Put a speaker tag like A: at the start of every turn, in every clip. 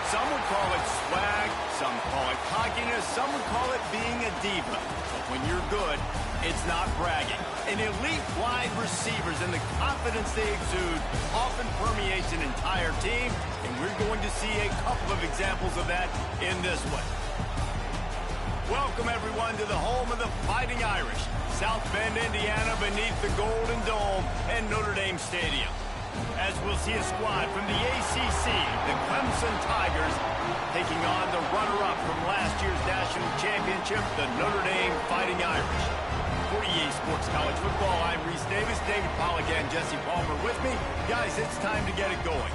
A: Some would call it swag, some call it cockiness, some would call it being a diva. But when you're good, it's not bragging. An elite wide receivers and the confidence they exude often permeates an entire team, and we're going to see a couple of examples of that in this one. Welcome, everyone, to the home of the Fighting Irish, South Bend, Indiana, beneath the Golden Dome and Notre Dame Stadium. As we'll see a squad from the ACC, the Clemson Tigers, taking on the runner-up from last year's national championship, the Notre Dame Fighting Irish. For EA Sports College Football, I'm Reese Davis, David Pollack and Jesse Palmer with me. Guys, it's time to get it going.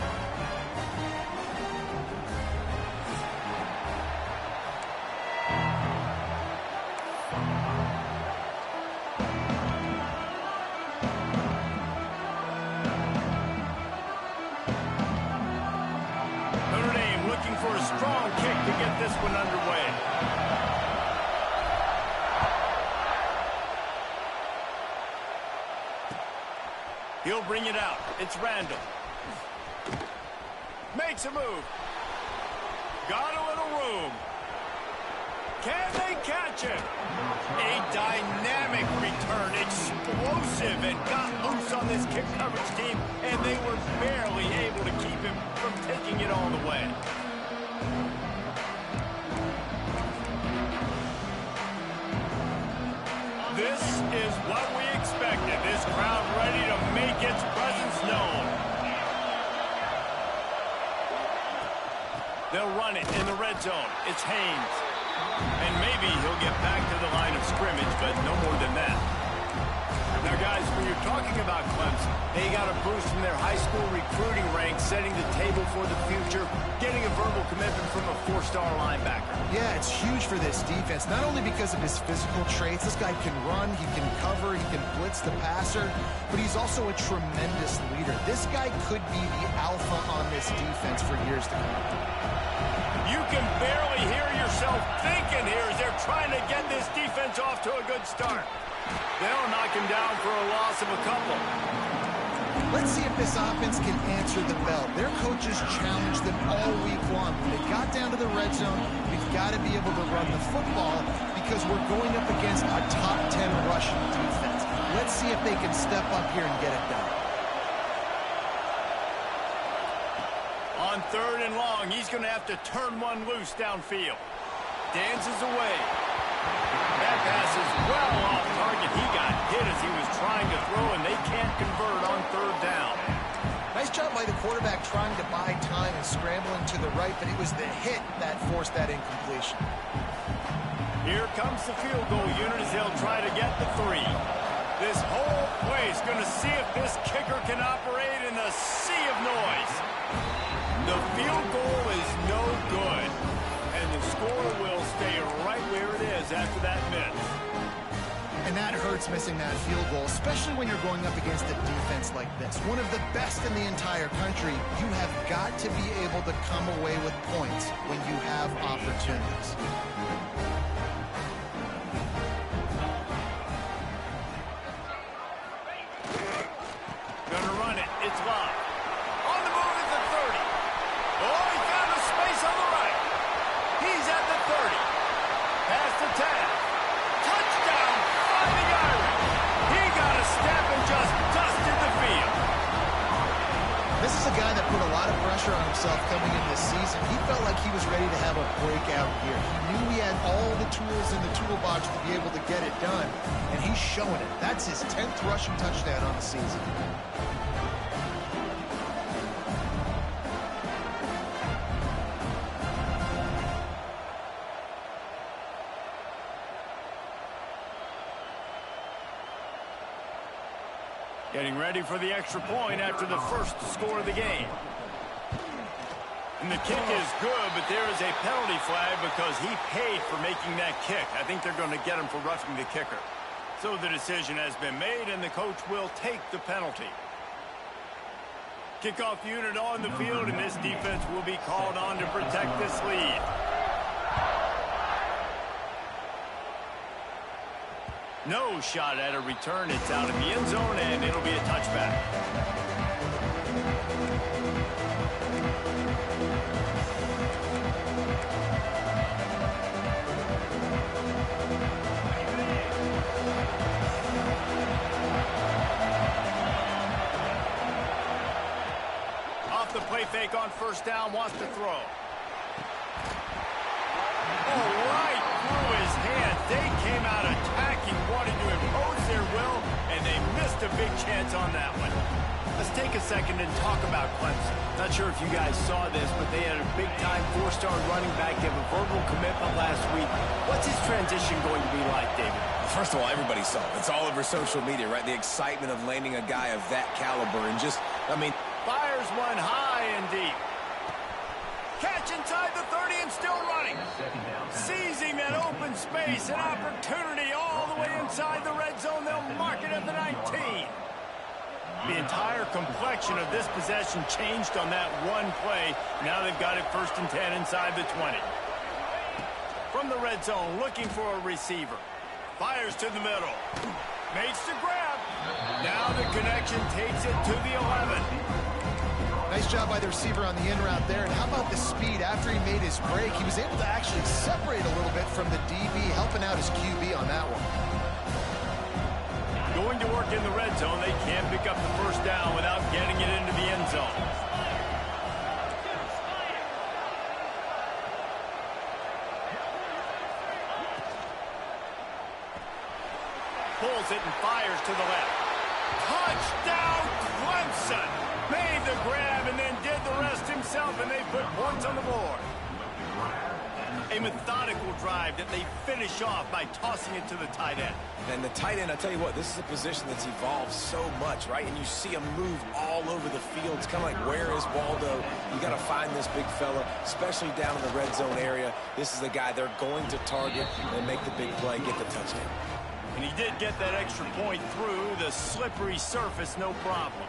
A: For a strong kick to get this one underway. He'll bring it out. It's Randall. Makes a move. Got a little room. Can they catch him? A dynamic return, explosive, and got loose on this kick coverage team, and they were barely able to keep him from taking it all the way. This is what we expected. This crowd ready to make its presence known. They'll run it in the red zone. It's Haynes. And maybe he'll get back to the line of scrimmage, but no more than that. Now, guys, when you're talking about Clemson, they got a boost from their high school recruiting ranks, setting the table for the future, getting a verbal commitment from a four-star linebacker.
B: Yeah, it's huge for this defense, not only because of his physical traits. This guy can run, he can cover, he can blitz the passer, but he's also a tremendous leader. This guy could be the alpha on this defense for years to come.
A: You can barely hear yourself thinking here as they're trying to get this defense off to a good start. They'll knock him down for a loss of a couple.
B: Let's see if this offense can answer the bell. Their coaches challenged them all week long. When they got down to the red zone, we've got to be able to run the football because we're going up against a top 10 rushing defense. Let's see if they can step up here and get it done.
A: On 3rd and long, he's going to have to turn one loose downfield. Dances away. That pass is well off target. He got hit as he was trying to throw, and they can't convert on 3rd down.
B: Nice job by the quarterback trying to buy time and scrambling to the right, but it was the hit that forced that incompletion.
A: Here comes the field goal unit as they'll try to get the 3. This whole place going to see if this kicker can operate in the sea of noise. The field goal is no good, and the score will stay right where it is after that miss.
B: And that hurts, missing that field goal, especially when you're going up against a defense like this. One of the best in the entire country. You have got to be able to come away with points when you have opportunities.
A: Gonna run it. It's Love. On the move at the 30. Oh, he found a space on the right. He's at the 30.
B: him this season. He felt like he was ready to have a breakout year. He knew he had all the tools in the toolbox to be able to get it done, and he's showing it. That's his 10th rushing touchdown on the season.
A: Getting ready for the extra point after the first score of the game. And the kick is good, but there is a penalty flag because he paid for making that kick. I think they're going to get him for roughing the kicker. So the decision has been made, and the coach will take the penalty. Kickoff unit on the field, and this defense will be called on to protect this lead. No shot at a return. It's out of the end zone, and it'll be a touchback. Off the play fake on first down, wants to throw. Oh, right through his hand. They came out attacking, wanting to impose their will, and they missed a big chance on that one. Let's take a second and talk about Clemson. Not sure if you guys saw this, but they had a big-time four-star running back give a verbal commitment last week. What's his transition going to be like, David?
C: First of all, everybody saw it. It's all over social media, right? The excitement of landing a guy of that caliber and just, I mean...
A: Fires one high and deep. Catch inside the 30 and still running. Seizing that open space, an opportunity all the way inside the red zone. They'll mark it at the 19. The entire complexion of this possession changed on that one play. Now they've got it 1st and 10 inside the 20. From the red zone, looking for a receiver. Fires to the middle. Makes the grab. Now the connection takes it to the 11.
B: Nice job by the receiver on the in route there. And how about the speed? After he made his break, he was able to actually separate a little bit from the DB, helping out his QB on that one.
A: Going to work in the red zone. They can't pick up the first down without getting it into the end zone. Pulls it and fires to the left. Touchdown, Clemson! Made the grab and then did the rest himself, and they put points on the board. A methodical drive that they finish off by tossing it to the tight end.
C: And the tight end, I tell you what, this is a position that's evolved so much, right? And you see him move all over the field. It's kind of like, where is Waldo? You got to find this big fella, especially down in the red zone area. This is the guy they're going to target and make the big play, get the touchdown.
A: And he did get that extra point through the slippery surface, no problem.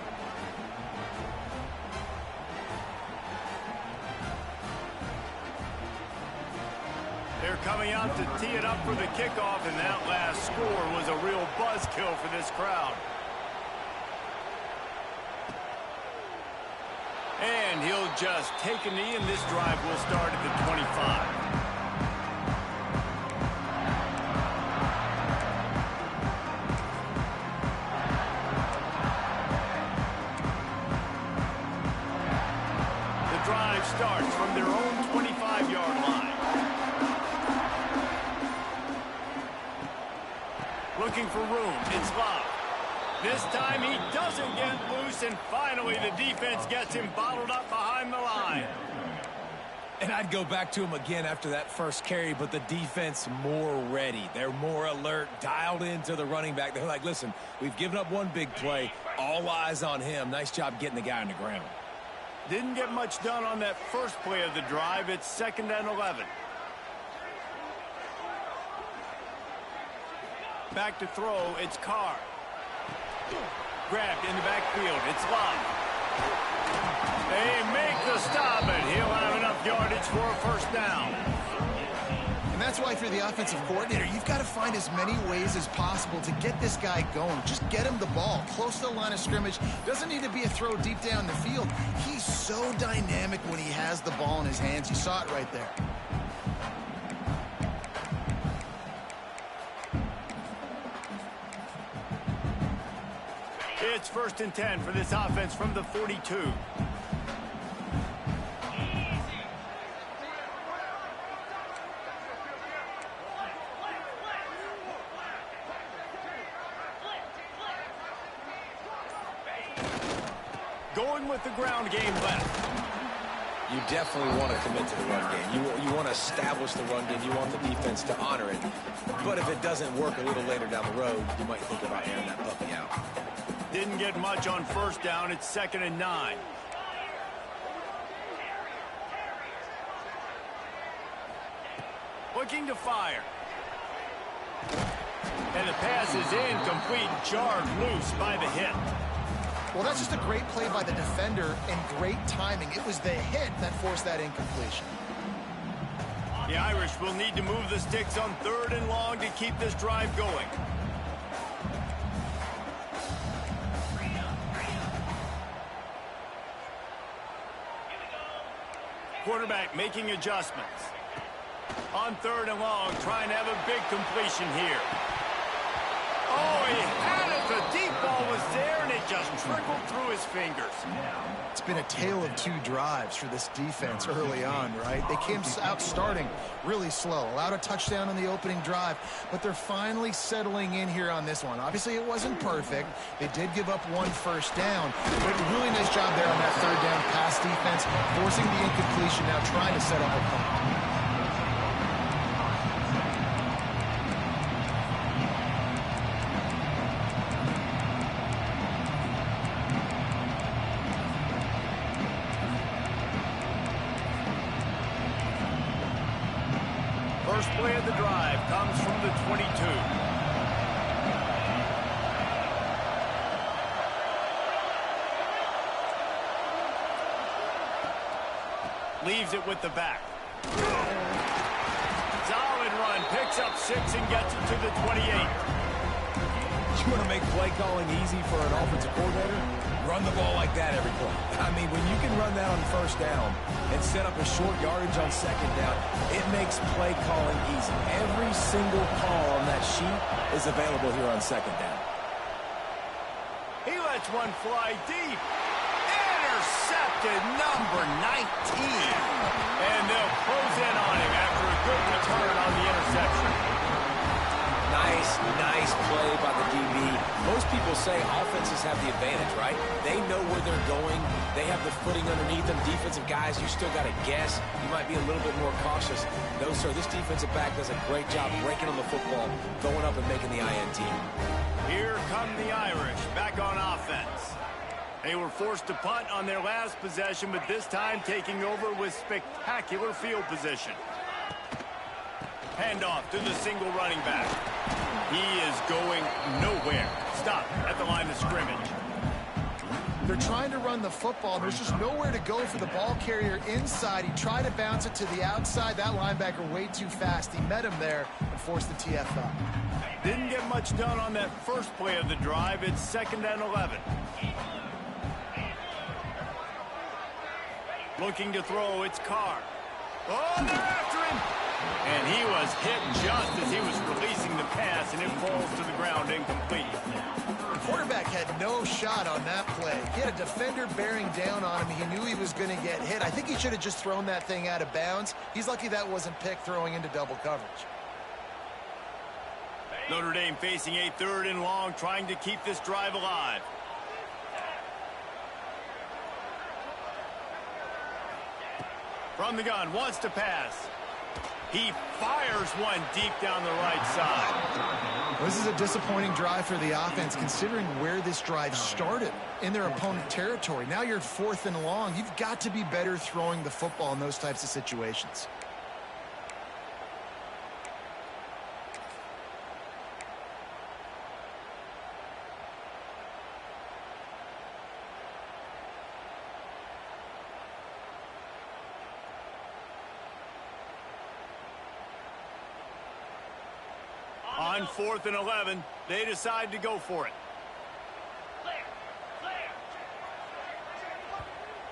A: They're coming out to tee it up for the kickoff, and that last score was a real buzzkill for this crowd. And he'll just take a knee, and this drive will start at the 25. Starts from their own 25-yard line. Looking for room. It's Love. This time he doesn't get loose, and finally the defense gets him bottled up behind the line.
C: And I'd go back to him again after that first carry, but the defense more ready. They're more alert, dialed into the running back. They're like, listen, we've given up one big play. All eyes on him. Nice job getting the guy on the ground.
A: Didn't get much done on that first play of the drive. It's 2nd and 11. Back to throw. It's Carr. Grabbed in the backfield. It's Love. They make the stop, and he'll have enough yardage for a first down.
B: And that's why, if you're the offensive coordinator, you've got to find as many ways as possible to get this guy going. Just get him the ball close to the line of scrimmage. Doesn't need to be a throw deep down the field. He's so dynamic when he has the ball in his hands. You saw it right there.
A: It's 1st and 10 for this offense from the 42. going with the ground game left.
C: You definitely want to commit to the run game. You want to establish the run game. You want the defense to honor it. But if it doesn't work a little later down the road, you might think about airing that puppy out.
A: Didn't get much on first down. It's 2nd and 9. Looking to fire. And the pass is incomplete, jarred loose by the hit.
B: Well, that's just a great play by the defender and great timing. It was the hit that forced that incompletion.
A: The Irish will need to move the sticks on 3rd and long to keep this drive going. Quarterback making adjustments. On 3rd and long, trying to have a big completion here. Oh, he had it. The deep ball was there, and it just trickled through his fingers.
B: It's been a tale of 2 drives for this defense early on, right? They came out starting really slow, allowed a touchdown on the opening drive, but they're finally settling in here on this one. Obviously, it wasn't perfect. They did give up 1 first down, but really nice job there on that 3rd down pass defense, forcing the incompletion, now trying to set up a punt.
A: First play of the drive comes from the 22. Leaves it with the back. Solid run, picks up 6 and gets it to the 28.
C: You want to make play calling easy for an offensive coordinator? Run the ball like that every play. I mean, when you can run that on first down and set up a short yardage on 2nd down, it makes play calling easy. Every single call on that sheet is available here on 2nd down.
A: He lets one fly deep. Intercepted, number 19. And they'll close in on him after a good return on the interception.
C: Nice play by the DB. Most people say offenses have the advantage, right? They know where they're going. They have the footing underneath them. Defensive guys, you still got to guess. You might be a little bit more cautious. No, sir, this defensive back does a great job breaking on the football, going up and making the INT.
A: Here come the Irish, back on offense. They were forced to punt on their last possession, but this time taking over with spectacular field position. Handoff to the single running back. He is going nowhere. Stop at the line of scrimmage.
B: They're trying to run the football. There's just nowhere to go for the ball carrier inside. He tried to bounce it to the outside. That linebacker way too fast. He met him there and forced the TFL.
A: Didn't get much done on that first play of the drive. It's 2nd and 11. Looking to throw, it's Carr. Oh, they're after him! And he was hit just as he was releasing the pass, and it falls to the ground incomplete.
B: The quarterback had no shot on that play. He had a defender bearing down on him. He knew he was going to get hit. I think he should have just thrown that thing out of bounds. He's lucky that wasn't picked throwing into double coverage.
A: Notre Dame facing a 3rd and long, trying to keep this drive alive. From the gun, wants to pass. He fires one deep down the right side.
B: This is a disappointing drive for the offense, considering where this drive started in their opponent territory. Now you're 4th and long. You've got to be better throwing the football in those types of situations.
A: On 4th and 11, they decide to go for it.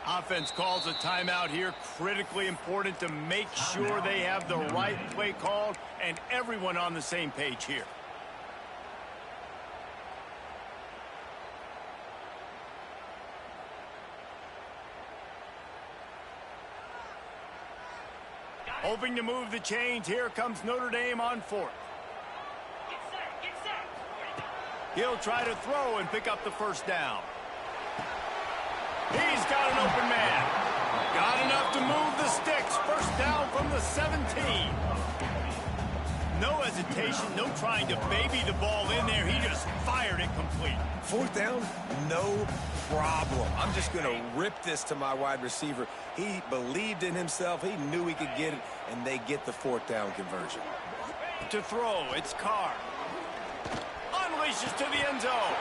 A: Offense calls a timeout here. Critically important to make sure they have the right play called and everyone on the same page here. Hoping to move the chains. Here comes Notre Dame on 4th. He'll try to throw and pick up the first down. He's got an open man. Got enough to move the sticks. First down from the 17. No hesitation, no trying to baby the ball in there. He just fired it complete.
C: Fourth down, no problem. I'm just going to rip this to my wide receiver. He believed in himself. He knew he could get it, and they get the fourth down conversion.
A: To throw, it's Carr. Unleashes to the end zone.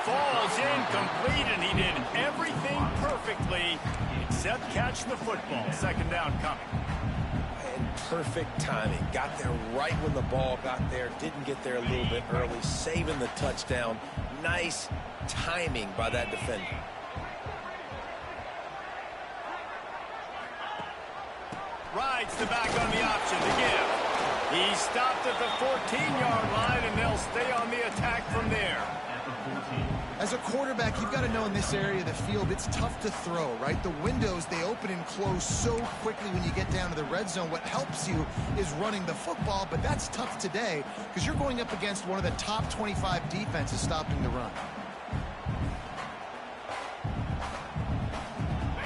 A: Falls incomplete, and he did everything perfectly except catch the football. Second down coming.
C: And perfect timing. Got there right when the ball got there. Didn't get there a little bit early. Saving the touchdown. Nice timing by that defender.
A: Rides the back on the option to give. He stopped at the 14-yard line, and they'll stay on the attack from there.
B: As a quarterback, you've got to know in this area of the field, it's tough to throw, right? The windows, they open and close so quickly when you get down to the red zone. What helps you is running the football, but that's tough today because you're going up against one of the top 25 defenses stopping the run.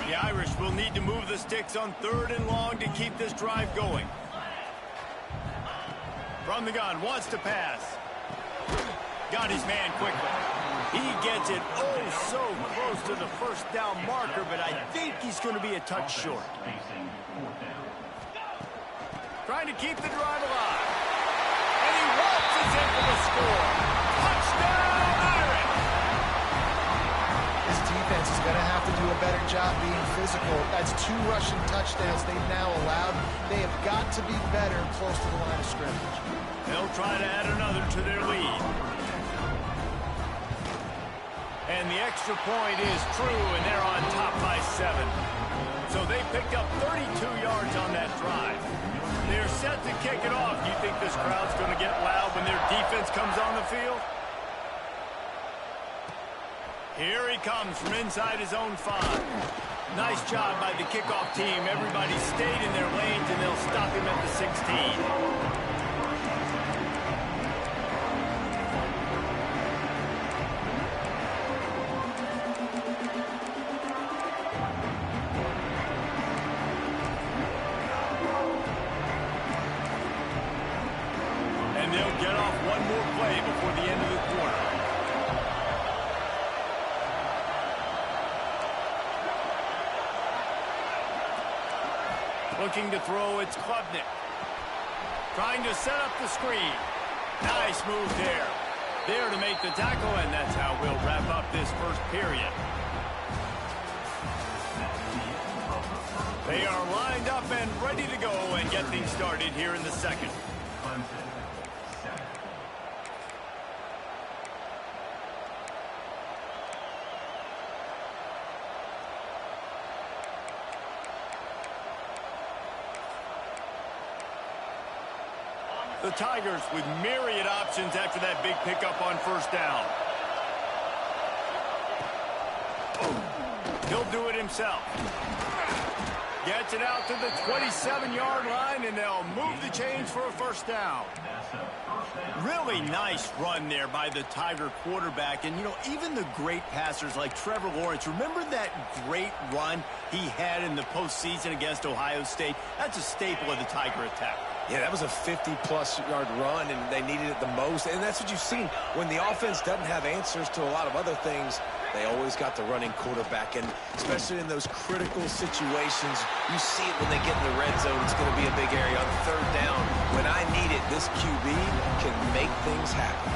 A: The Irish will need to move the sticks on 3rd and long to keep this drive going. From the gun, wants to pass. Got his man quickly. He gets it so close to the first down marker, but I think he's going to be a touch short. Trying to keep the drive alive. And he waltzes in for the score. Touchdown, Irish!
B: This defense is going to have to do a better job being physical. That's 2 rushing touchdowns they've now allowed. They have got to be better close to the line of scrimmage.
A: They'll try to add another to their lead. And the extra point is true, and they're on top by 7. So they picked up 32 yards on that drive. They're set to kick it off. Do you think this crowd's going to get loud when their defense comes on the field? Here he comes from inside his own 5. Nice job by the kickoff team. Everybody stayed in their lanes, and they'll stop him at the 16. And they'll get off one more play before the end of the quarter. Looking to throw, it's Klubnik. Trying to set up the screen. Nice move there. There to make the tackle, and that's how we'll wrap up this first period. They are lined up and ready to go and get things started here in the second. The Tigers with myriad options after that big pickup on first down. He'll do it himself. Gets it out to the 27-yard line, and they'll move the chains for a first down. Really nice run there by the Tiger quarterback. And, you know, even the great passers like Trevor Lawrence, remember that great run he had in the postseason against Ohio State? That's a staple of the Tiger attack.
C: Yeah, that was a 50-plus yard run, and they needed it the most. And that's what you've seen. When the offense doesn't have answers to a lot of other things, they always got the running quarterback. And especially in those critical situations, you see it when they get in the red zone. It's going to be a big area. On 3rd down, when I need it, this QB can make things happen.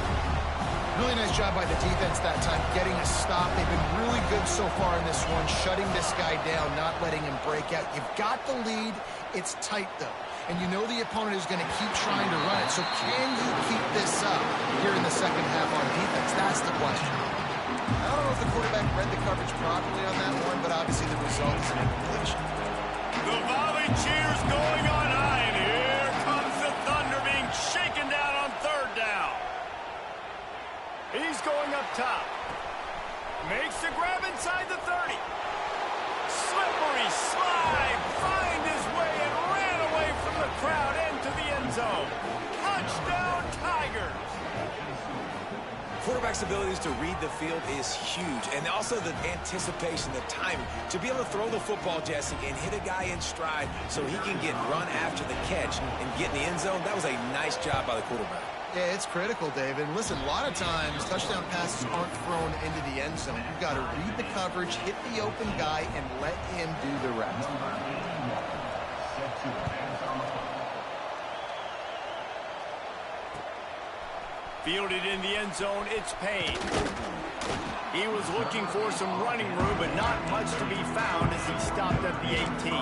B: Really nice job by the defense that time, getting a stop. They've been really good so far in this one, shutting this guy down, not letting him break out. You've got the lead. It's tight, though. And you know the opponent is going to keep trying to run it. So can you keep this up here in the second half on defense? That's the question. I don't know if the quarterback read the coverage properly on that one, but obviously the result is an incompletion.
A: The volley cheers going on high, and here comes the Thunder being shaken down on 3rd down. He's going up top. Makes the grab inside the 30. Slippery slide, find his way and ran away from the crowd into the end zone. Touchdown, Tigers.
C: Quarterback's abilities to read the field is huge, and also the anticipation, the timing. To be able to throw the football, Jesse, and hit a guy in stride so he can get run after the catch and get in the end zone, that was a nice job by the quarterback.
B: Yeah, it's critical, David. Listen, a lot of times touchdown passes aren't thrown into the end zone. You've got to read the coverage, hit the open guy, and let him do the rest.
A: Fielded in the end zone, it's Payne. He was looking for some running room, but not much to be found as he stopped at the 18.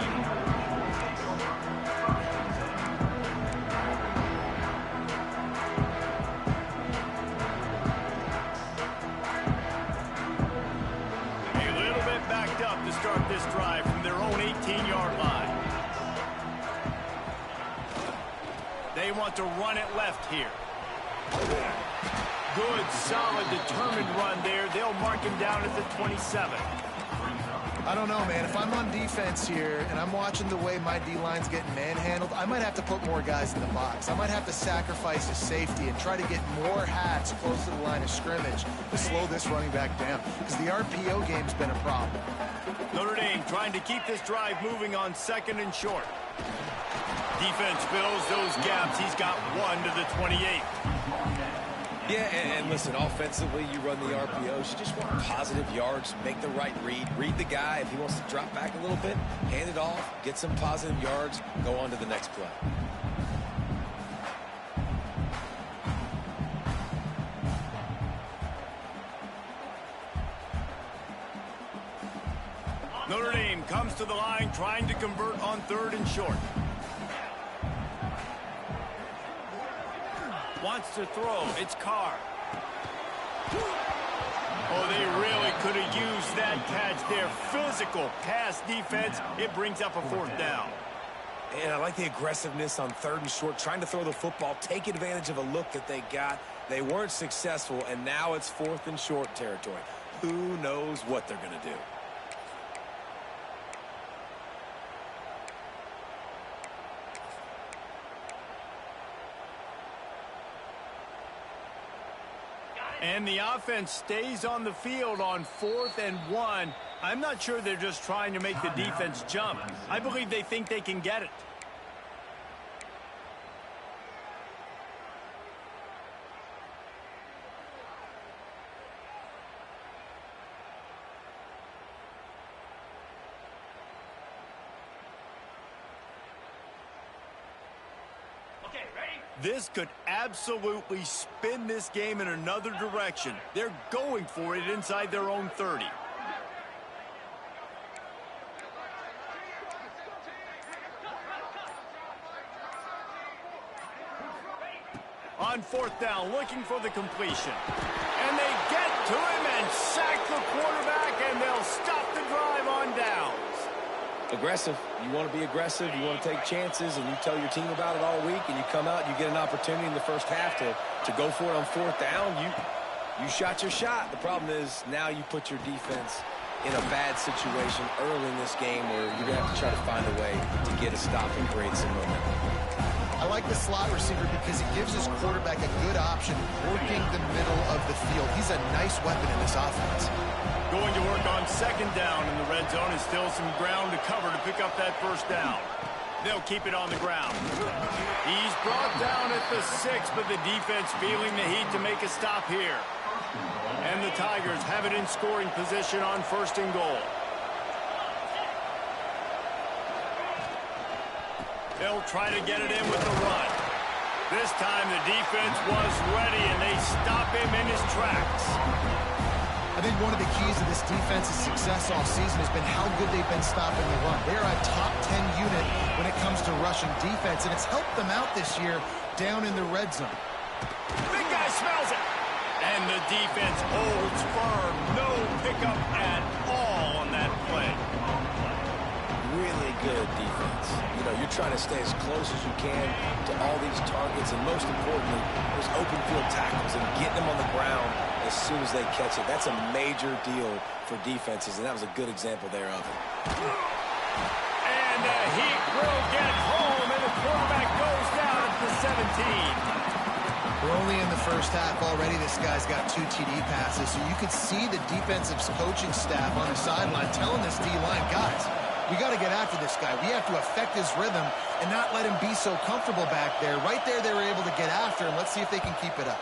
A: A little bit backed up to start this drive from their own 18-yard line. They want to run it left here. Good, solid, determined run there. They'll mark him down at the 27.
B: I don't know, man. If I'm on defense here and I'm watching the way my D-line's getting manhandled, I might have to put more guys in the box. I might have to sacrifice his safety and try to get more hats close to the line of scrimmage to slow this running back down, because the RPO game's been a problem.
A: Notre Dame trying to keep this drive moving on 2nd and short. Defense fills those gaps. He's got one to the 28.
C: Yeah, and listen, offensively, you run the RPOs. You just want positive yards, make the right read the guy. If he wants to drop back a little bit, hand it off, get some positive yards, go on to the next play.
A: Notre Dame comes to the line trying to convert on 3rd and short. Wants to throw. It's Carr. Oh, they really could have used that catch there. Physical pass defense. It brings up a 4th down.
C: And I like the aggressiveness on 3rd and short, trying to throw the football, take advantage of a look that they got. They weren't successful, and now it's 4th and short territory. Who knows what they're going to do?
A: And the offense stays on the field on 4th and 1. I'm not sure they're just trying to make the defense jump. I believe they think they can get it. This could absolutely spin this game in another direction. They're going for it inside their own 30. On 4th down, looking for the completion. And they get to him and sack the quarterback, and they'll stop the drive on downs.
C: Aggressive. You want to be aggressive. You want to take chances, and you tell your team about it all week, and you come out and you get an opportunity in the first half to go for it on 4th down. You shot your shot. The problem is now you put your defense in a bad situation early in this game where you're going to have to try to find a way to get a stop and create some momentum.
B: I like the slot receiver because he gives his quarterback a good option working the middle of the field. He's a nice weapon in this offense.
A: Going to work on 2nd down in the red zone, and still some ground to cover to pick up that 1st down. They'll keep it on the ground. He's brought down at the 6, but the defense feeling the heat to make a stop here. And the Tigers have it in scoring position on 1st and goal. They'll try to get it in with the run. This time the defense was ready, and they stop him in his tracks.
B: I think one of the keys to this defense's success all season has been how good they've been stopping the run. They're a top 10 unit when it comes to rushing defense, and it's helped them out this year down in the red zone.
A: Big guy smells it. And the defense holds firm. No pickup at all on that play.
C: Really good defense. You know, you're trying to stay as close as you can to all these targets, and most importantly, those open field tackles and getting them on the ground as soon as they catch it. That's a major deal for defenses, and that was a good example there of it.
A: And the Heat will get home, and the quarterback goes down at the 17.
B: We're only in the first half already, this guy's got 2 TD passes, so you could see the defensive coaching staff on the sideline telling this D-line, guys, we got to get after this guy. We have to affect his rhythm and not let him be so comfortable back there. Right there, they were able to get after him. Let's see if they can keep it up.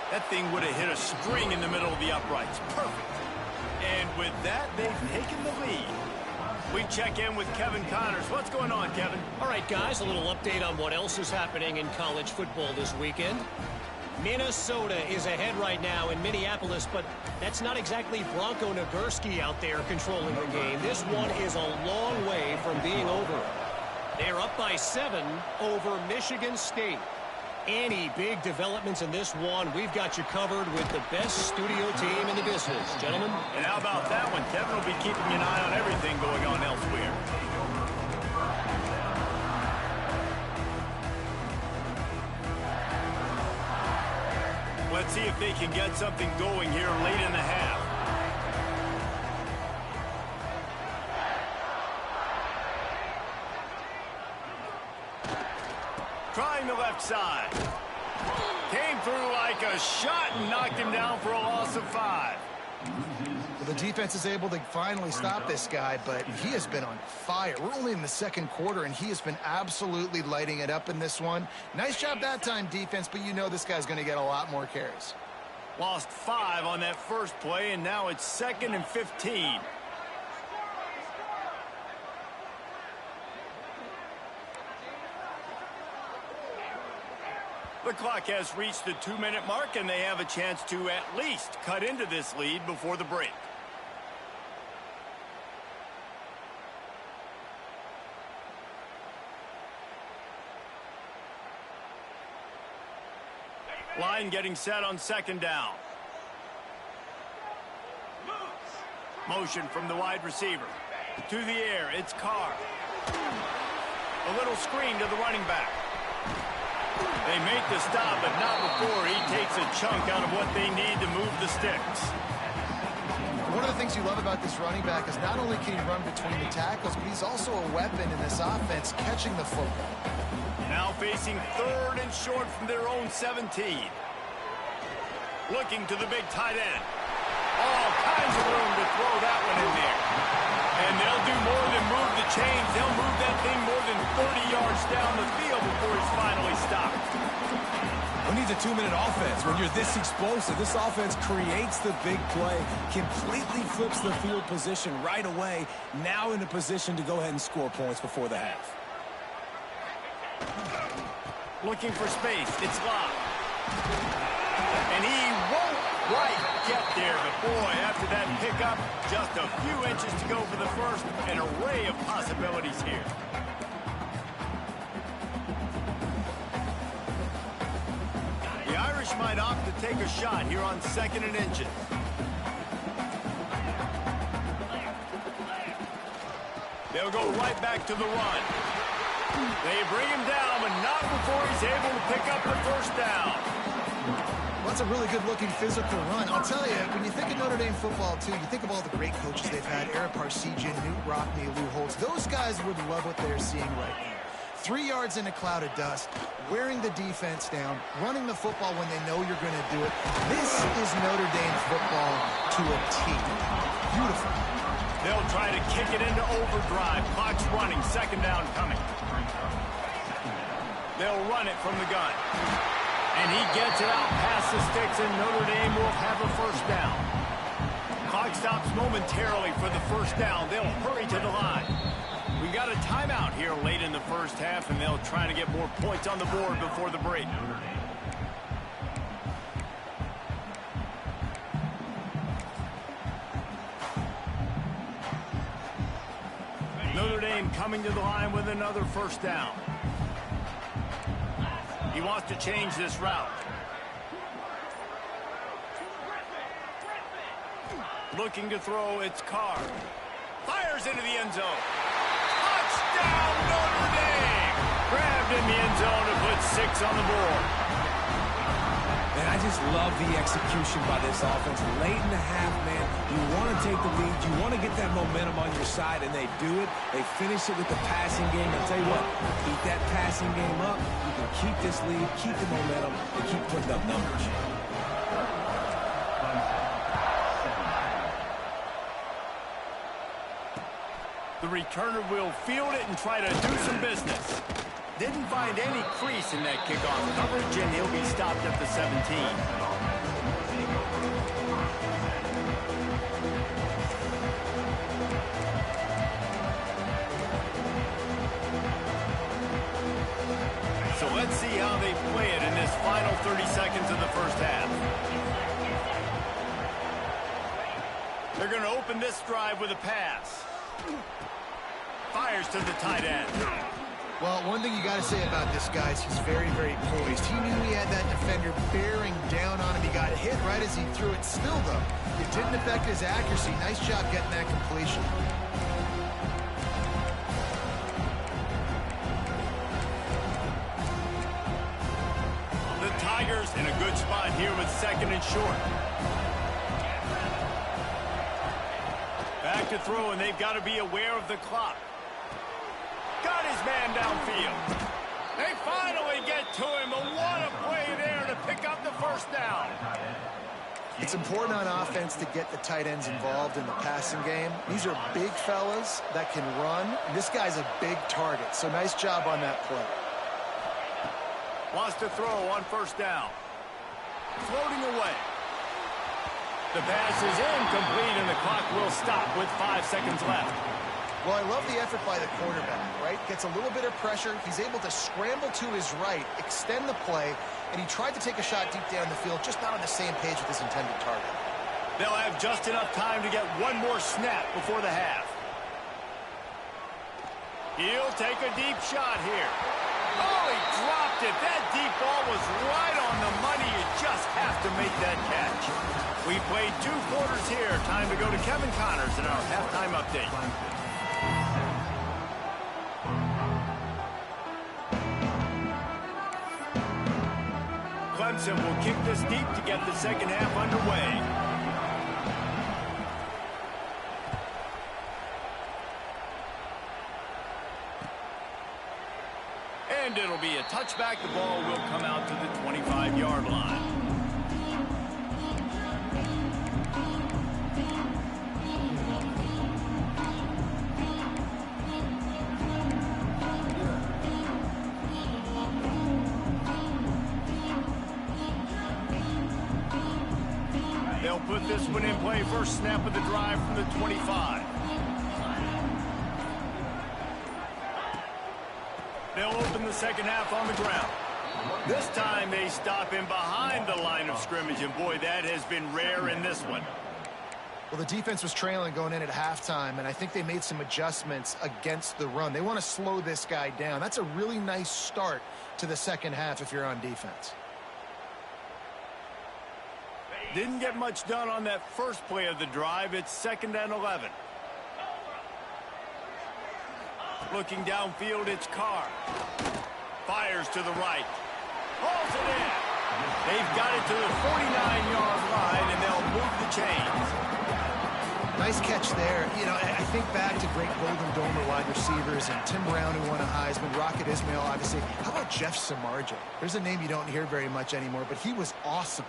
A: That thing would have hit a string in the middle of the uprights. Perfect. And with that, they've taken the lead. We check in with Kevin Connors. What's going on, Kevin?
D: All right, guys, a little update on what else is happening in college football this weekend. Minnesota is ahead right now in Minneapolis, but that's not exactly Bronco Nagurski out there controlling the game. This one is a long way from being over. They're up by 7 over Michigan State. Any big developments in this one, we've got you covered with the best studio team in the business, gentlemen.
A: And how about that one? Kevin will be keeping an eye on everything going on elsewhere. Let's see if they can get something going here late in the half. Trying the left side. Came through like a shot and knocked him down for a loss of 5.
B: Well, the defense is able to finally stop this guy, but he has been on fire. We're only in the second quarter, and he has been absolutely lighting it up in this one. Nice job that time, defense, but you know this guy's going to get a lot more carries.
A: Lost 5 on that first play, and now it's 2nd and 15. The clock has reached the 2-minute mark, and they have a chance to at least cut into this lead before the break. Line getting set on 2nd down. Motion from the wide receiver. To the air, it's Carr. A little screen to the running back. They make the stop, but not before he takes a chunk out of what they need to move the sticks.
B: One of the things you love about this running back is not only can he run between the tackles, but he's also a weapon in this offense, catching the football.
A: Now facing 3rd and short from their own 17. Looking to the big tight end. All kinds of room to throw that one in there. And they'll do more than move the chains. They'll move that thing more than 30 yards down the field before he's finally stopped.
C: Who needs a 2-minute offense? When you're this explosive, this offense creates the big play, completely flips the field position right away, now in a position to go ahead and score points before the half.
A: Looking for space. It's locked. And he won't quite get there. But boy, after that pickup, just a few inches to go for the first. An array of possibilities here. The Irish might opt to take a shot here on 2nd and inches. They'll go right back to the run. They bring him down, but not before he's able to pick up the first down.
B: Well, that's a really good-looking physical run. I'll tell you, when you think of Notre Dame football, too, you think of all the great coaches they've had, Eric Parsegian, Newt Rockne, Lou Holtz. Those guys would love what they're seeing right now. 3 yards in a cloud of dust, wearing the defense down, running the football when they know you're going to do it. This is Notre Dame football to a T. Beautiful.
A: They'll try to kick it into overdrive. Clock's running. 2nd down coming. They'll run it from the gun. And he gets it out past the sticks, and Notre Dame will have a first down. Clock stops momentarily for the first down. They'll hurry to the line. We got a timeout here late in the first half, and they'll try to get more points on the board before the break. Notre Dame coming to the line with another first down. He wants to change this route. Looking to throw, it's Carr. Fires into the end zone. Touchdown, Notre Dame! Grabbed in the end zone to put 6 on the board.
C: And I just love the execution by this offense. Late in the half, man, you want to take the lead. You want to get that momentum on your side, and they do it. They finish it with the passing game. I'll tell you what, keep that passing game up. You can keep this lead, keep the momentum, and keep putting up numbers.
A: The returner will field it and try to do some business. Didn't find any crease in that kickoff coverage, and he'll be stopped at the 17. So let's see how they play it in this final 30 seconds of the first half. They're going to open this drive with a pass. Fires to the tight end.
B: Well, one thing you got to say about this guy is he's very, very poised. He knew he had that defender bearing down on him. He got hit right as he threw it. Still, though, it didn't affect his accuracy. Nice job getting that completion.
A: The Tigers in a good spot here with second and short. Back to throw, and they've got to be aware of the clock. Got his man downfield. They finally get to him, but what a play there to pick up the first down.
B: It's important on offense to get the tight ends involved in the passing game. These are big fellas that can run. This guy's a big target, so nice job on that play.
A: Wants to throw on first down. Floating away. The pass is incomplete, and the clock will stop with 5 seconds left.
B: Well, I love the effort by the quarterback, right? Gets a little bit of pressure. He's able to scramble to his right, extend the play, and he tried to take a shot deep down the field, just not on the same page with his intended target.
A: They'll have just enough time to get one more snap before the half. He'll take a deep shot here. Oh, he dropped it. That deep ball was right on the money. You just have to make that catch. We played 2 quarters here. Time to go to Kevin Connors in our halftime update. Clemson will kick this deep to get the second half underway. And it'll be a touchback. The ball will come out to the 25-yard line. They'll put this one in play. First snap of the drive from the 25. They'll open the second half on the ground. This time they stop him behind the line of scrimmage, and boy, that has been rare in this one.
B: Well, the defense was trailing going in at halftime, and I think they made some adjustments against the run. They want to slow this guy down. That's a really nice start to the second half if you're on defense.
A: Didn't get much done on that first play of the drive. It's 2nd and 11. Looking downfield, it's Carr. Fires to the right. Hauls it in. They've got it to the 49-yard line, and they'll move the chains.
B: Nice catch there. You know, I think back to great Golden Domer wide receivers and Tim Brown, who won a Heisman, Rocket Ismail, obviously. How about Jeff Samardzija? There's a name you don't hear very much anymore, but he was awesome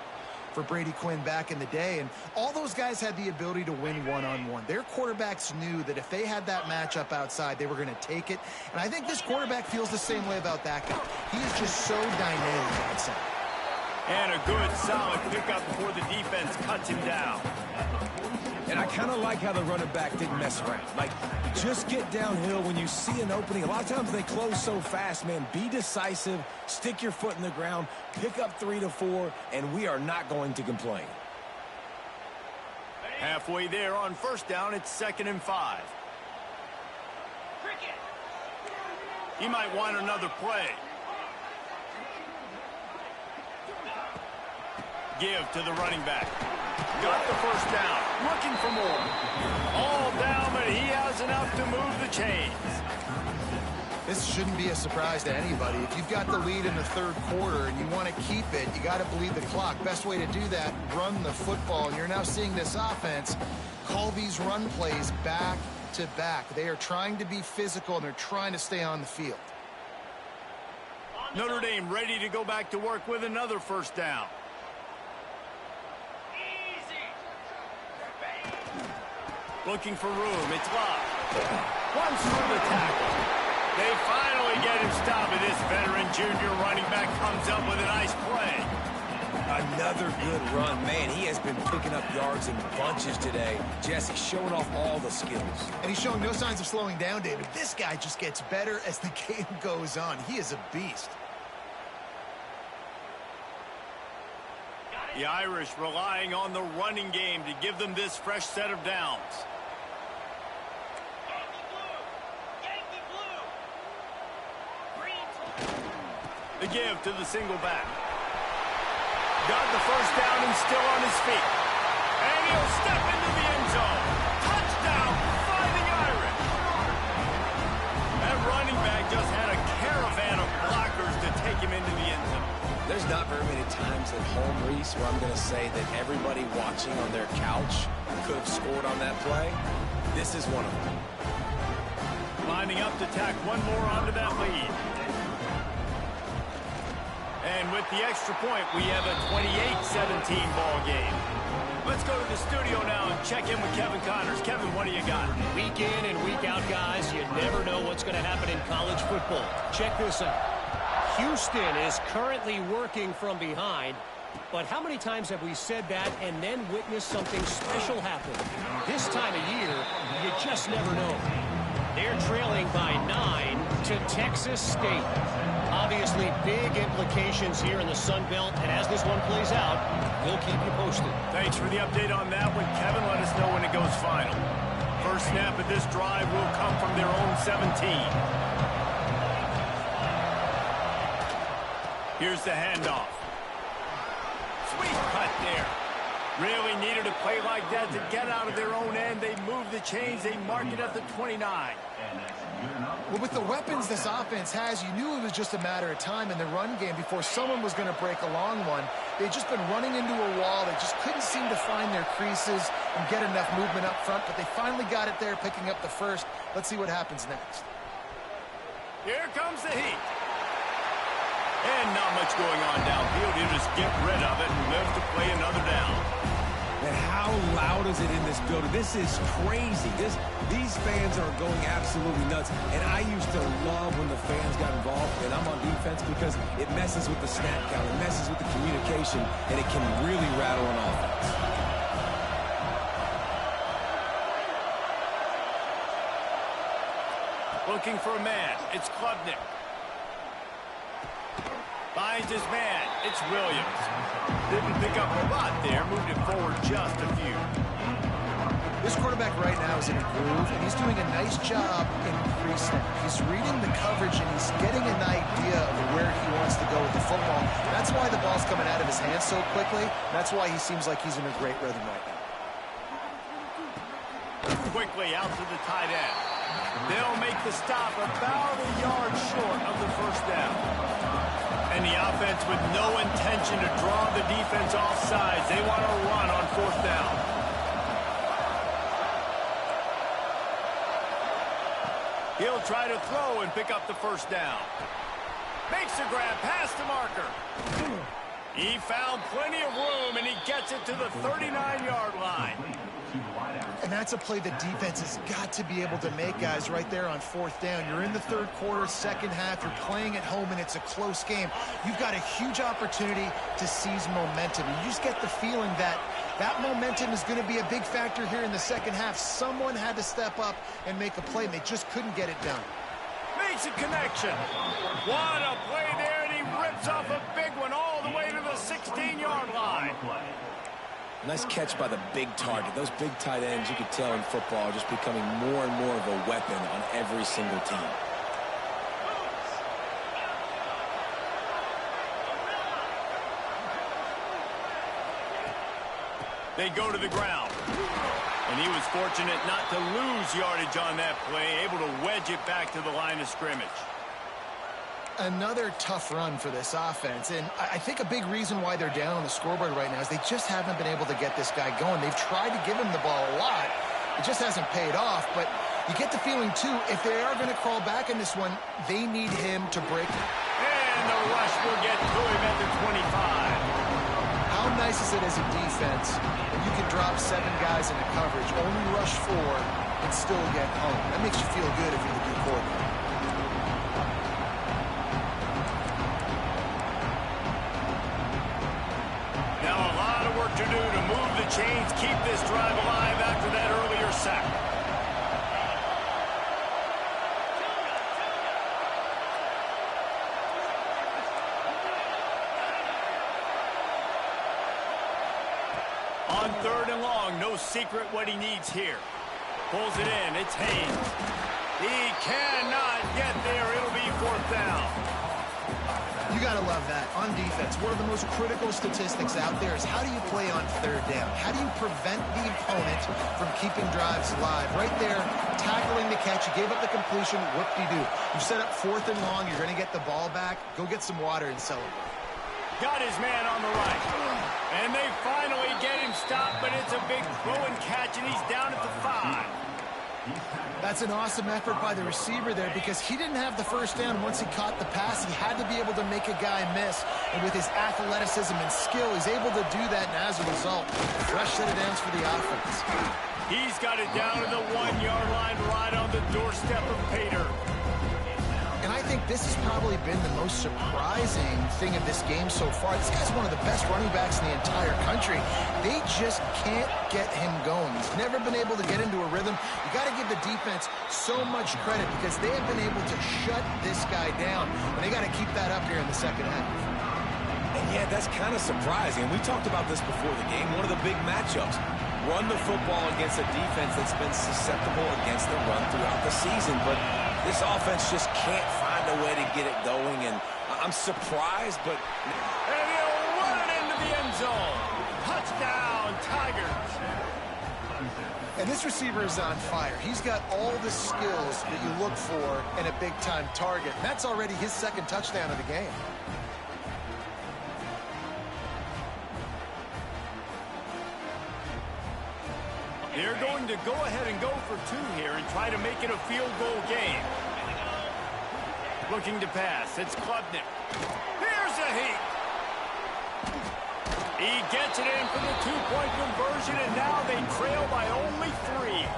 B: for Brady Quinn back in the day, and all those guys had the ability to win one-on-one. Their quarterbacks knew that if they had that matchup outside, they were going to take it, and I think this quarterback feels the same way about that guy. He is just so dynamic outside.
A: And a good, solid pickup before the defense cuts him down.
C: And I kind of like how the running back didn't mess around. Like, just get downhill when you see an opening. A lot of times they close so fast, man. Be decisive, stick your foot in the ground, pick up 3 to 4, and we are not going to complain.
A: Halfway there on first down, it's 2nd and 5. He might want another play. Give to the running back. Got the first down. Looking for more. All down, but he has enough to move the chains.
B: This shouldn't be a surprise to anybody. If you've got the lead in the third quarter and you want to keep it, you got to bleed the clock. Best way to do that, run the football. And you're now seeing this offense call these run plays back to back. They are trying to be physical, and they're trying to stay on the field.
A: Notre Dame ready to go back to work with another first down. Looking for room. It's Love. Runs through the tackle. They finally get him stopped, and this veteran junior running back comes up with a nice play.
C: Another good run. Man, he has been picking up yards in bunches today. Jesse showing off all the skills.
B: And he's showing no signs of slowing down, David. This guy just gets better as the game goes on. He is a beast.
A: The Irish relying on the running game to give them this fresh set of downs. The give to the single back. Got the first down and still on his feet. And he'll step into the end zone. Touchdown, Fighting Irish. That running back just had a caravan of blockers to take him into the end zone.
C: There's not very many times at home, Reese, where I'm going to say that everybody watching on their couch could have scored on that play. This is one of them.
A: Lining up to tack one more onto that lead. And with the extra point, we have a 28-17 ball game. Let's go to the studio now and check in with Kevin Connors. Kevin, what do you got?
D: Week in and week out, guys, you never know what's going to happen in college football. Check this out. Houston is currently working from behind, but how many times have we said that and then witnessed something special happen? This time of year, you just never know. They're trailing by 9 to Texas State. Obviously, big implications here in the Sun Belt, and as this one plays out, we'll keep you posted.
A: Thanks for the update on that one, Kevin. Let us know when it goes final. First snap of this drive will come from their own 17. Here's the handoff. Sweet cut there. Really needed a play like that to get out of their own end. They move the chains. They mark it at the 29.
B: Well, with the weapons this offense has, you knew it was just a matter of time in the run game before someone was going to break a long one. They'd just been running into a wall. They just couldn't seem to find their creases and get enough movement up front, but they finally got it there, picking up the first. Let's see what happens next.
A: Here comes the heat. And not much going on downfield. He'll just get rid of it and live to play another down.
C: And how loud is it in this building? This is crazy. These fans are going absolutely nuts. And I used to love when the fans got involved, and I'm on defense, because it messes with the snap count, it messes with the communication, and it can really rattle an offense.
A: Looking for a man. It's Klubnik. Finds his man. It's Williams. Didn't pick up a lot there. Moved it forward just a few.
B: This quarterback right now is in a groove, and he's doing a nice job in pre-snap. He's reading the coverage, and he's getting an idea of where he wants to go with the football. That's why the ball's coming out of his hands so quickly. That's why he seems like he's in a great rhythm right now.
A: Quickly out to the tight end. They'll make the stop about a yard short of the first down. And the offense with no intention to draw the defense off sides. They want to run on fourth down. He'll try to throw and pick up the first down. Makes a grab past the marker. He found plenty of room, and he gets it to the 39-yard line.
B: And that's a play the defense has got to be able to make, guys, right there on fourth down. You're in the third quarter, second half. You're playing at home, and it's a close game. You've got a huge opportunity to seize momentum. You just get the feeling that that momentum is going to be a big factor here in the second half. Someone had to step up and make a play, and they just couldn't get it done.
A: Makes a connection. What a play there, and he rips off a big one all the way to the 16-yard line.
C: Nice catch by the big target. Those big tight ends, you could tell in football, are just becoming more and more of a weapon on every single team.
A: They go to the ground. And he was fortunate not to lose yardage on that play, able to wedge it back to the line of scrimmage.
B: Another tough run for this offense, and I think a big reason why they're down on the scoreboard right now is they just haven't been able to get this guy going. They've tried to give him the ball a lot. It just hasn't paid off, but you get the feeling, too, if they are going to crawl back in this one, they need him to break it.
A: And the rush will get to him at the 25.
B: How nice is it as a defense when you can drop 7 guys into coverage, only rush 4, and still get home? That makes you feel good if you're the good quarterback.
A: To do to move the chains, keep this drive alive after that earlier sack. On 3rd and long, no secret what he needs here. Pulls it in, it's Haynes. He cannot get there, it'll be 4th down.
B: You got to love that. On defense, one of the most critical statistics out there is how do you play on 3rd down? How do you prevent the opponent from keeping drives alive? Right there, tackling the catch. You gave up the completion. Whoop-de-doo. You set up 4th and long. You're going to get the ball back. Go get some water and celebrate.
A: Got his man on the right. And they finally get him stopped, but it's a big throw and catch, and he's down at the 5.
B: That's an awesome effort by the receiver there because he didn't have the 1st down once he caught the pass. He had to be able to make a guy miss. And with his athleticism and skill, he's able to do that. And as a result, fresh set of downs for the offense.
A: He's got it down to the 1-yard line right on the doorstep of Pater.
B: And I think this has probably been the most surprising thing of this game so far. This guy's one of the best running backs in the entire country. They just can't get him going. He's never been able to get into a rhythm. You got to give the defense so much credit because they have been able to shut this guy down. And they got to keep that up here in the 2nd half.
C: And yeah, that's kind of surprising. And we talked about this before the game. One of the big matchups. Run the football against a defense that's been susceptible against the run throughout the season. But this offense just can't find a way to get it going. And I'm surprised, but...
A: And he'll run it into the end zone. Touchdown, Tigers.
B: And this receiver is on fire. He's got all the skills that you look for in a big-time target. That's already his 2nd touchdown of the game.
A: They're going to go ahead and go for 2 here and try to make it a field goal game. Looking to pass. It's Klubnik. Here's a heat. He gets it in for the 2-point conversion, and now they trail by only 3.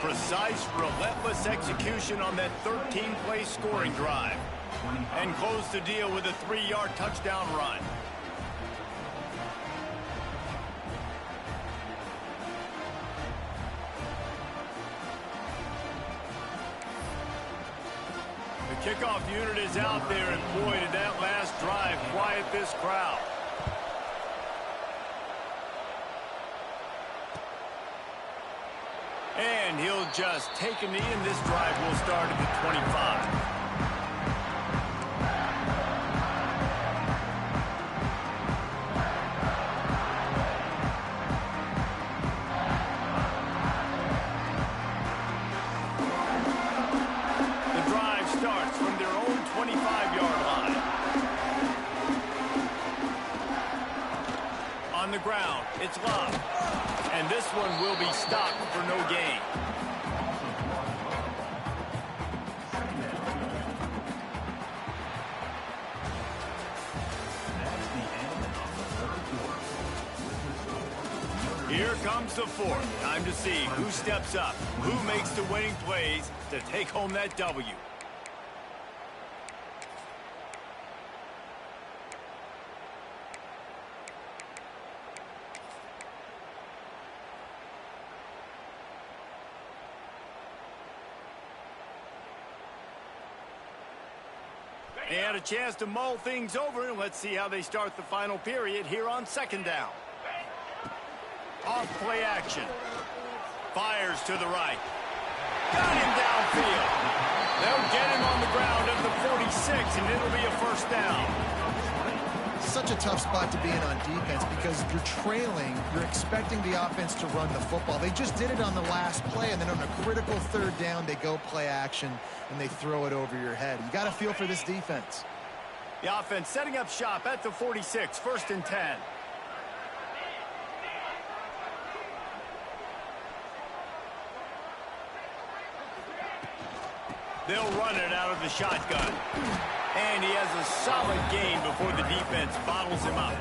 A: Precise, relentless execution on that 13-play scoring drive. And close the deal with a 3-yard touchdown run. The kickoff unit is out there, and boy, did that last drive quiet this crowd. And he'll just take a knee, and this drive will start at the 25. The ground. It's Love. And this one will be stopped for no gain. Here comes the 4th. Time to see who steps up, who makes the winning plays to take home that W. They had a chance to mull things over, and let's see how they start the final period here on 2nd down. Off play action. Fires to the right. Got him downfield. They'll get him on the ground at the 46, and it'll be a 1st down.
B: such a tough spot to be in on defense because you're trailing, you're expecting the offense to run the football. They just did it on the last play, and then on a critical third down, they go play action, and they throw it over your head. You got to feel for this defense.
A: The offense setting up shop at the 46, 1st and 10. They'll run it out of the shotgun. And he has a solid gain before the defense bottles him up.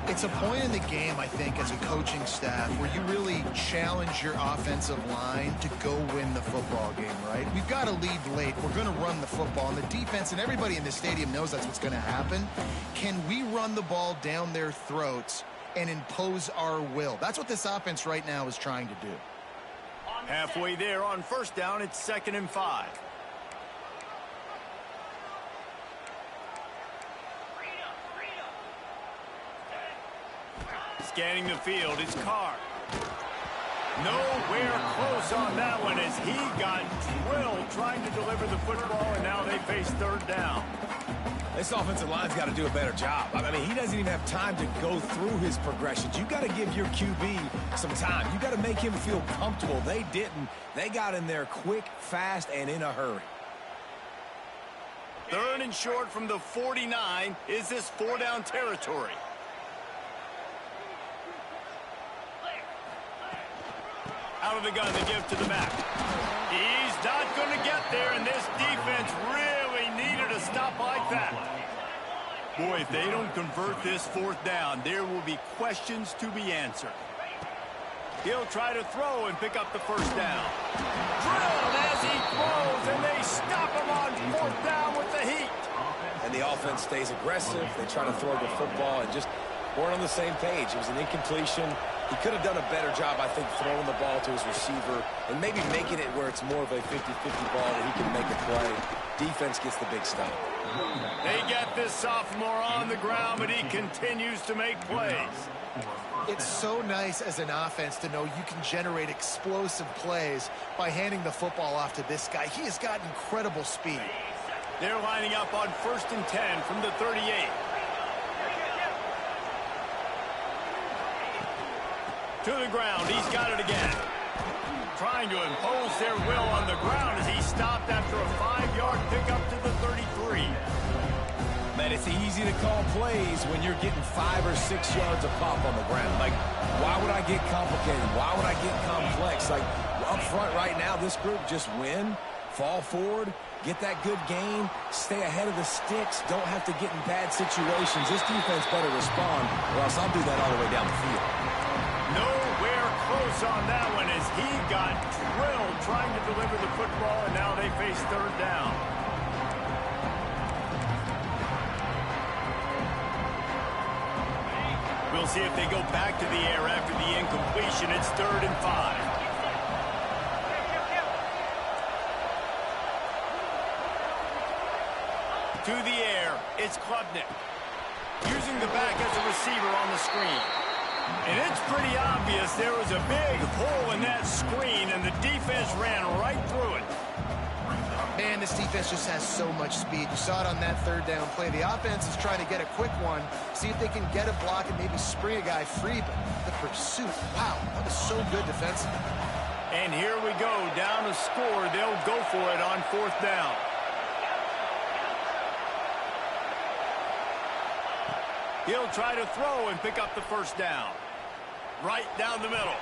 B: It's a point in the game, I think, as a coaching staff, where you really challenge your offensive line to go win the football game, right? We've got to lead late. We're going to run the football. And the defense and everybody in the stadium knows that's what's going to happen. Can we run the ball down their throats and impose our will? That's what this offense right now is trying to do.
A: Halfway there on 1st down, it's 2nd and 5. Scanning the field, it's Carr. Nowhere close on that one as he got drilled trying to deliver the football, and now they face 3rd down.
C: This offensive line's got to do a better job. I mean, he doesn't even have time to go through his progressions. You got to give your QB some time. You got to make him feel comfortable. They didn't. They got in there quick, fast, and in a hurry.
A: 3rd and short from the 49. Is this 4-down territory? Out of the gun, they give to the back. He's not going to get there, and this defense really needed a stop like that. Boy, if they don't convert this 4th down, there will be questions to be answered. He'll try to throw and pick up the 1st down. Drilled as he throws, and they stop him on 4th down with the heat.
C: And the offense stays aggressive. They try to throw the football and just weren't on the same page. It was an incompletion. He could have done a better job, I think, throwing the ball to his receiver and maybe making it where it's more of a 50-50 ball that he can make a play. Defense gets the big stop.
A: They get this sophomore on the ground, but he continues to make plays.
B: It's so nice as an offense to know you can generate explosive plays by handing the football off to this guy. He has got incredible speed.
A: They're lining up on 1st and 10 from the 38. To the ground, he's got it again. Trying to impose their will on the ground as he stopped after a 5-yard pickup to the 33.
C: Man, it's easy to call plays when you're getting 5 or 6 yards of pop on the ground. Like, why would I get complicated? Why would I get complex? Like, up front right now, this group just win, fall forward, get that good gain, stay ahead of the sticks, don't have to get in bad situations. This defense better respond, or else I'll do that all the way down the field.
A: Nowhere close on that one as he got drilled trying to deliver the football, and now they face 3rd down. We'll see if they go back to the air after the incompletion. It's 3rd and 5. To the air, it's Klubnik. Using the back as a receiver on the screen. And it's pretty obvious there was a big hole in that screen, and the defense ran right through it.
B: Man, this defense just has so much speed. You saw it on that 3rd down play. The offense is trying to get a quick one, see if they can get a block and maybe spring a guy free, but the pursuit, wow, that was so good defensively.
A: And here we go, down a score. They'll go for it on 4th down. He'll try to throw and pick up the 1st down. Right down the middle.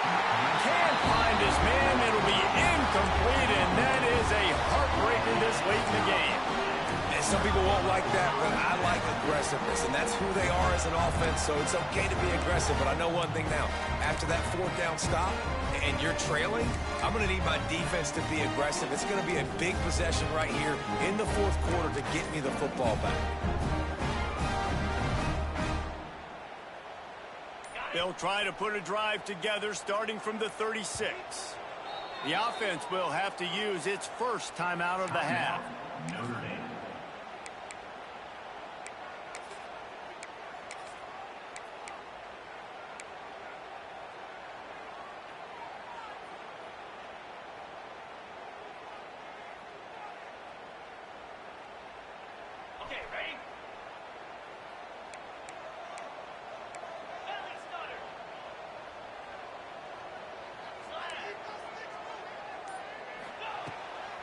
A: Can't find his man. It'll be incomplete, and that is a heartbreaker this late in the game.
C: And some people won't like that, but I like aggressiveness, and that's who they are as an offense, so it's okay to be aggressive. But I know one thing now. After that 4th down stop, and you're trailing, I'm going to need my defense to be aggressive. It's going to be a big possession right here in the 4th quarter to get me the football back.
A: They'll try to put a drive together starting from the 36. The offense will have to use its first timeout of the half.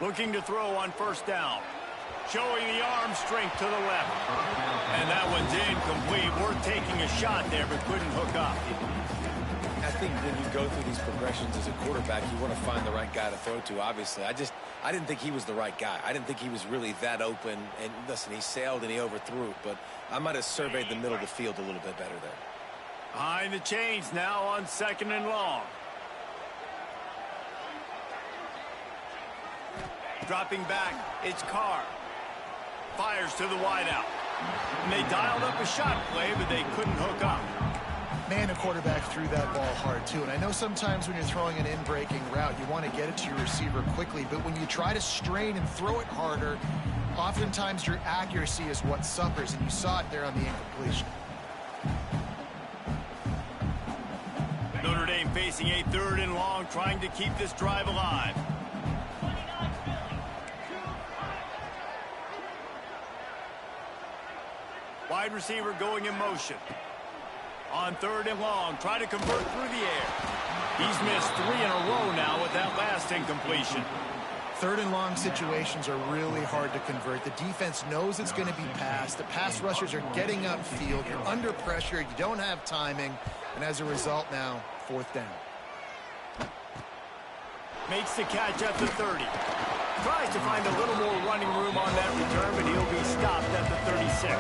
A: Looking to throw on first down. Showing the arm strength to the left. And that one's incomplete. Worth taking a shot there, but couldn't hook up.
C: I think when you go through these progressions as a quarterback, you want to find the right guy to throw to, obviously. I didn't think he was the right guy. I didn't think he was really that open. And listen, he sailed and he overthrew it, but I might have surveyed the middle of the field a little bit better there.
A: Behind the chains now on second and long. Dropping back, it's Carr. Fires to the wideout. And they dialed up a shot play, but they couldn't hook up.
B: Man, the quarterback threw that ball hard, too. And I know sometimes when you're throwing an in-breaking route, you want to get it to your receiver quickly. But when you try to strain and throw it harder, oftentimes your accuracy is what suffers. And you saw it there on the incompletion.
A: Notre Dame facing a third and long, trying to keep this drive alive. Wide receiver going in motion. On third and long, try to convert through the air. He's missed 3 in a row now with that last incompletion.
B: Third and long situations are really hard to convert. The defense knows it's going to be passed. The pass rushers are getting upfield. You're under pressure. You don't have timing. And as a result now, fourth down.
A: Makes the catch at the 30. Tries to find a little more running room on that return, but he'll be stopped at the 36.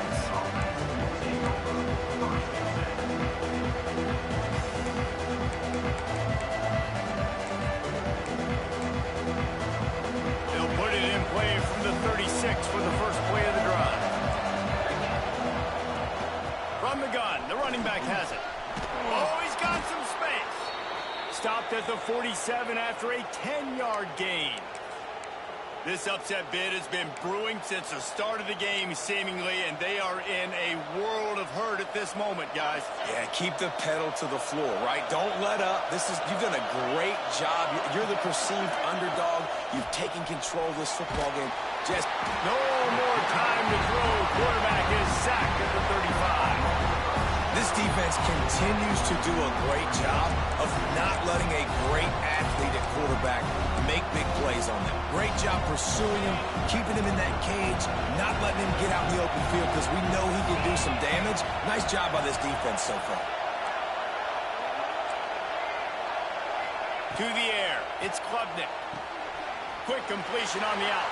A: They'll put it in play from the 36 for the first play of the drive. From the gun, the running back has it. Oh, he's got some space. Stopped at the 47 after a 10-yard gain. This upset bid has been brewing since the start of the game, seemingly, and they are in a world of hurt at this moment, guys.
C: Yeah, keep the pedal to the floor, right? Don't let up. You've done a great job. You're the perceived underdog. You've taken control of this football game. Just
A: no more time to throw. Quarterback is sacked at the 35.
C: This defense continues to do a great job of not letting a great athlete at quarterback make big plays on them. Great job pursuing him, keeping him in that cage, not letting him get out in the open field because we know he can do some damage. Nice job by this defense so far.
A: To the air, it's Klubnik. Quick completion on the out.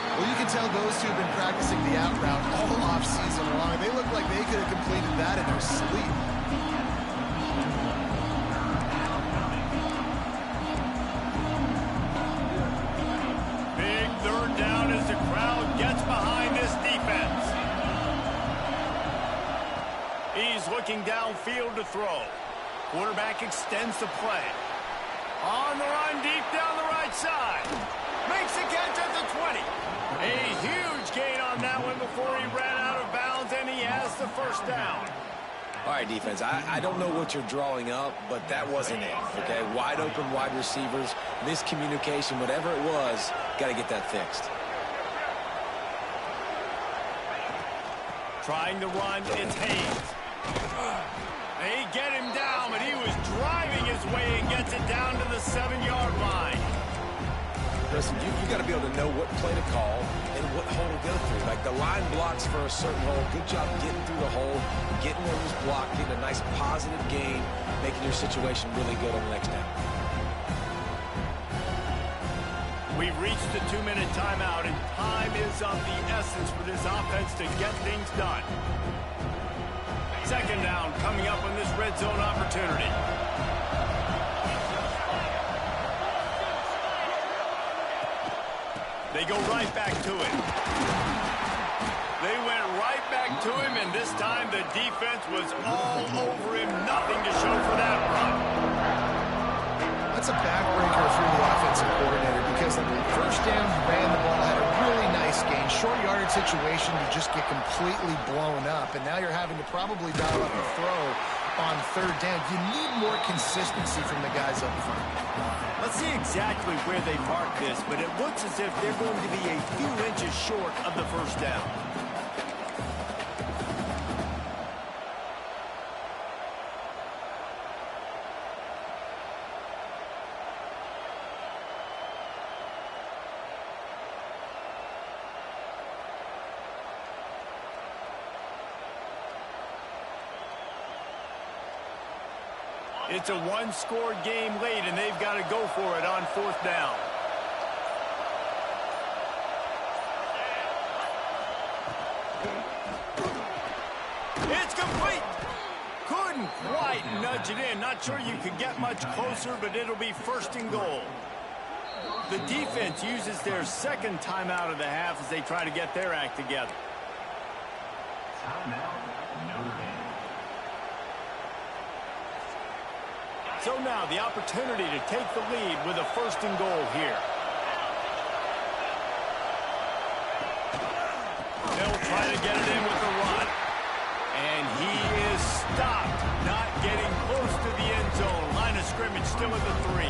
B: Well, you can tell those two have been practicing the out route all off-season long. They look like they could have completed that in their sleep.
A: Big third down as the crowd gets behind this defense. He's looking downfield to throw. Quarterback extends the play. On the run, deep down the right side. Makes the catch at the 20. A huge gain on that one before he ran out of bounds, and he has the first down.
C: All right, defense, I don't know what you're drawing up, but that wasn't it, okay? Wide open wide receivers, miscommunication, whatever it was, got to get that fixed.
A: Trying to run, it's Hayes. They get him down, but he was driving his way and gets it down to the 7-yard line.
C: Listen, you got to be able to know what play to call and what hole to go through. Like the line blocks for a certain hole. Good job getting through the hole, getting where it was blocked, getting a nice positive gain, making your situation really good on the next down.
A: We've reached the 2-minute timeout, and time is of the essence for this offense to get things done. Second down coming up on this red zone opportunity. They go right back to it. They went right back to him, and this time the defense was all over him. Nothing to show for that run.
B: That's a backbreaker for the offensive coordinator because on the first down, he ran the ball, had a really nice gain. Short yardage situation, you just get completely blown up, and now you're having to probably dial up a throw on third down. You need more consistency from the guys up front.
A: Let's see exactly where they mark this, but it looks as if they're going to be a few inches short of the first down. It's a one-score game late, and they've got to go for it on 4th down. It's complete. Couldn't quite nudge it in. Not sure you could get much closer, but it'll be 1st and goal. The defense uses their 2nd timeout of the half as they try to get their act together. So now the opportunity to take the lead with a 1st and goal here. They'll try to get it in with the run. And he is stopped, not getting close to the end zone. Line of scrimmage still at the 3.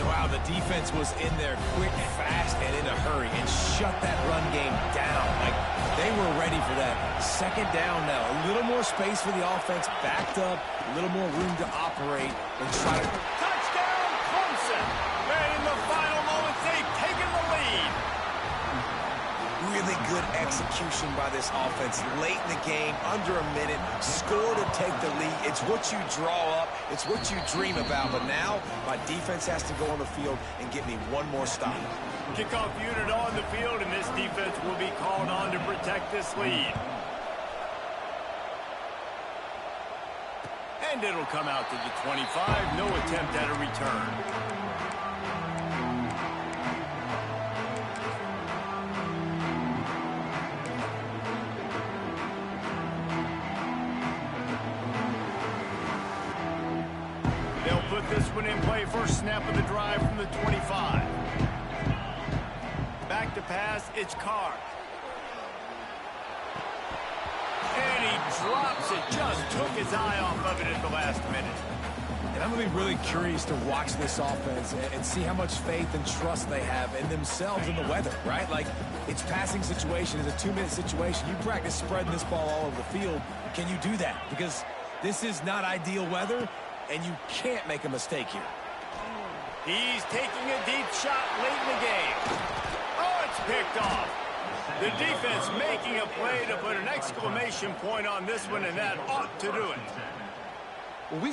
C: And wow, the defense was in there quick, fast, and in a hurry and shut that run game down. Like, they were ready for that. 2nd down now. A little more space for the offense, backed up, a little more room to operate and try to...
A: Touchdown, Clemson! And in the final moments, they've taken the lead.
C: Really good execution by this offense late in the game, under a minute, score to take the lead. It's what you draw up, it's what you dream about, but now my defense has to go on the field and get me one more stop.
A: Kickoff unit on the field, and this defense will be called on to protect this lead. And it'll come out to the 25, no attempt at a return. Put this one in play. First snap of the drive from the 25. Back to pass, it's Carr. And he drops it, just took his eye off of it at the last minute.
C: And I'm going to be really curious to watch this offense and see how much faith and trust they have in themselves and the weather, right? Like, it's passing situation, it's a 2-minute situation. You practice spreading this ball all over the field. Can you do that? Because this is not ideal weather, and you can't make a mistake here.
A: He's taking a deep shot late in the game. Oh, it's picked off. The defense making a play to put an exclamation point on this one, and that ought to do it.
B: Well, we've